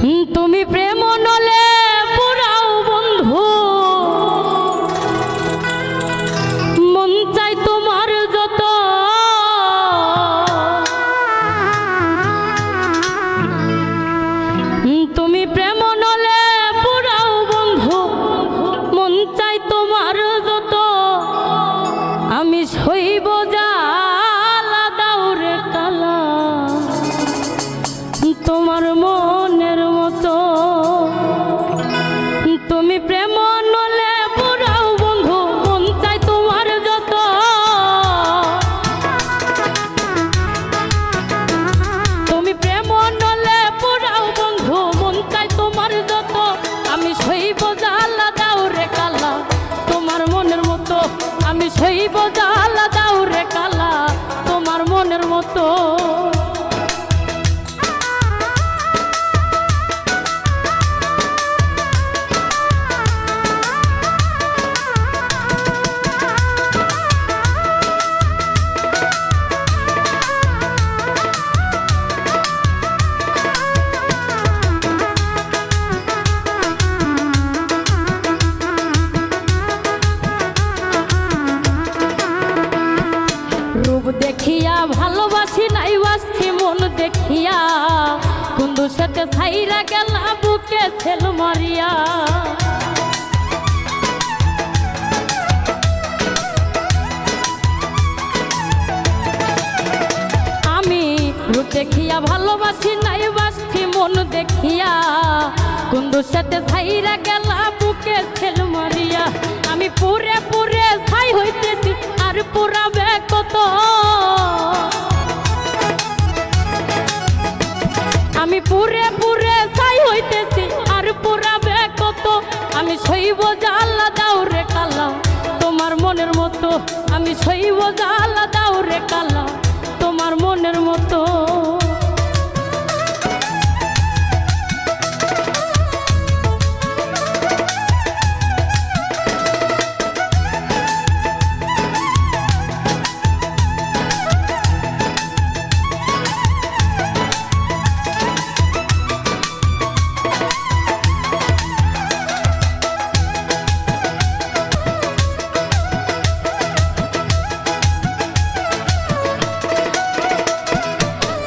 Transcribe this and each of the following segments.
তুমি প্রেম নলে পুরাও বন্ধু, মন চাই তোমার যত। তুমি প্রেম নলে পুরাও বন্ধু, মন চাই তোমার যত। আমি সইব জ্বালা দাউরে কালা, তোমার মনের মতো। তুমি প্রেম নলে পুরাও বন্ধু, মন চাই তোমার যত। তুমি প্রেম নলে পুরাও বন্ধু, মন চাই তোমার যত। আমি সইব জ্বালা দাউরে কালা, তোমার মনের মতো। আমি সইব জ্বালা দাউরে কালা, তোমার মনের মতো। রূপ দেখিয়া ভালোবাসি নাই বাসছি মন দেখিয়া, কুন্দুর সাথে ছাইরা গেলা বুকে ছেল মারিয়া। আমি রূপ দেখিয়া ভালোবাসি নাই বাসছি মন দেখিয়া, কুন্দুর সাথে ছাইরা গেলা বুকে ছেল মারিয়া। আমি পুরে পুরে ছাই হইতেছি আর পুরাবে কত। আমি পুরে পুরে ছাই হইতেছি আর পুরাবে কত। আমি সইব জ্বালা দাউরে কালা, তোমার মনের মতো। আমি সইব জ্বালা দাউরে কালা, তোমার মনের মতো।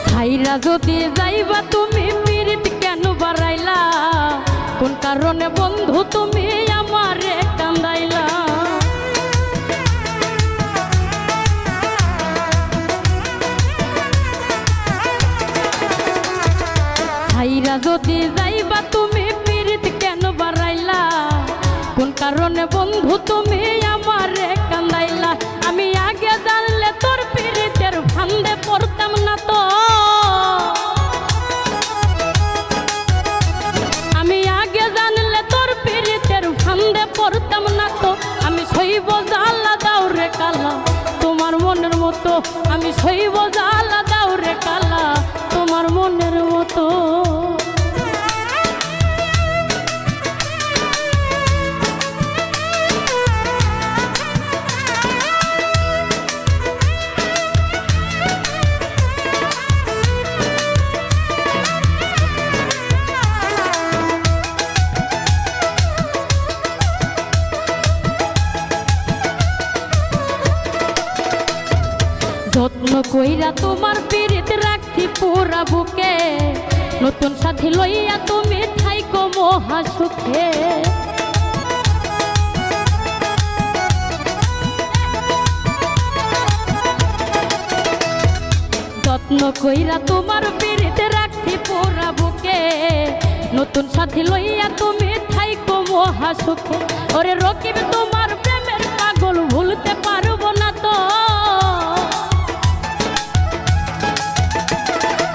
ছাইরা যদি যাইবা তুমি পীড়িত কেন বাড়াইলা, কোন কারণে বন্ধু তুমি আমারে কান্দাইলা। ছাইরা যদি যাইবা তুমি পীড়িত কেন বাড়াইলা, কোন কারণে বন্ধু তুমি আমারে কান্দাইলা। আমি আগে জানলে তোর পীড়িতের ফান্দে পড়তাম না তো। আমি আগে জানলে তোর পীড়িতের ফান্দে পড়তাম না তো। আমি সইব জ্বালা দাউরে কালা, তোমার মনের মতো। আমি সইব জ্বালা দাউরে কালা, তোমার মনের মতো। যত্ন কইরা তোমার পীড়িত রাখছি পুরা বুকে, নতুন সাথী লইয়া তুমি থাইকো মহা সুখে। যত্ন কইরা তোমার পীড়িত রাখছি পুরা বুকে, নতুন সাথী লইয়া তুমি থাইকো মহা সুখে। ওরে রকিব তোমার প্রেমের পাগল ভুলতে পারবো না তো।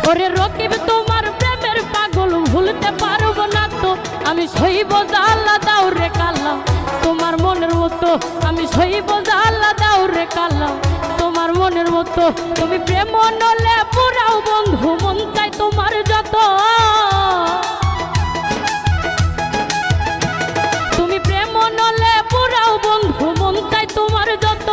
ওরে রকিব তোমার প্রেমের পাগল ভুলতে পারবো না তো। আমি সইব জ্বালা দাউরে কালা, তোমার মনের মতো। আমি সইব জ্বালা দাউরে কালা, তোমার মনের মতো। তুমি প্রেম নলে পুরাও বন্ধু, মন চাই তোমার যত। তুমি প্রেম নলে পুরাও বন্ধু, মন চাই তোমার যত।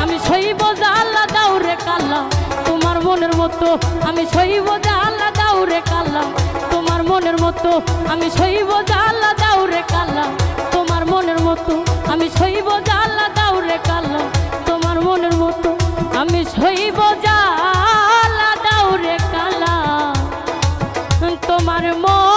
আমি সইব জ্বালা দাউরে কালা, তোমার মনের মতো। আমি সইব জ্বালা দাউরে কালা, তোমার মনের মতো আমি সইব জ্বালা দাও রে কালা তোমার মনের মতো আমি সইব জ্বালা দাও রে কালা তোমার মনের মতো আমি সইব জ্বালা দাও রে কালা তোমার মন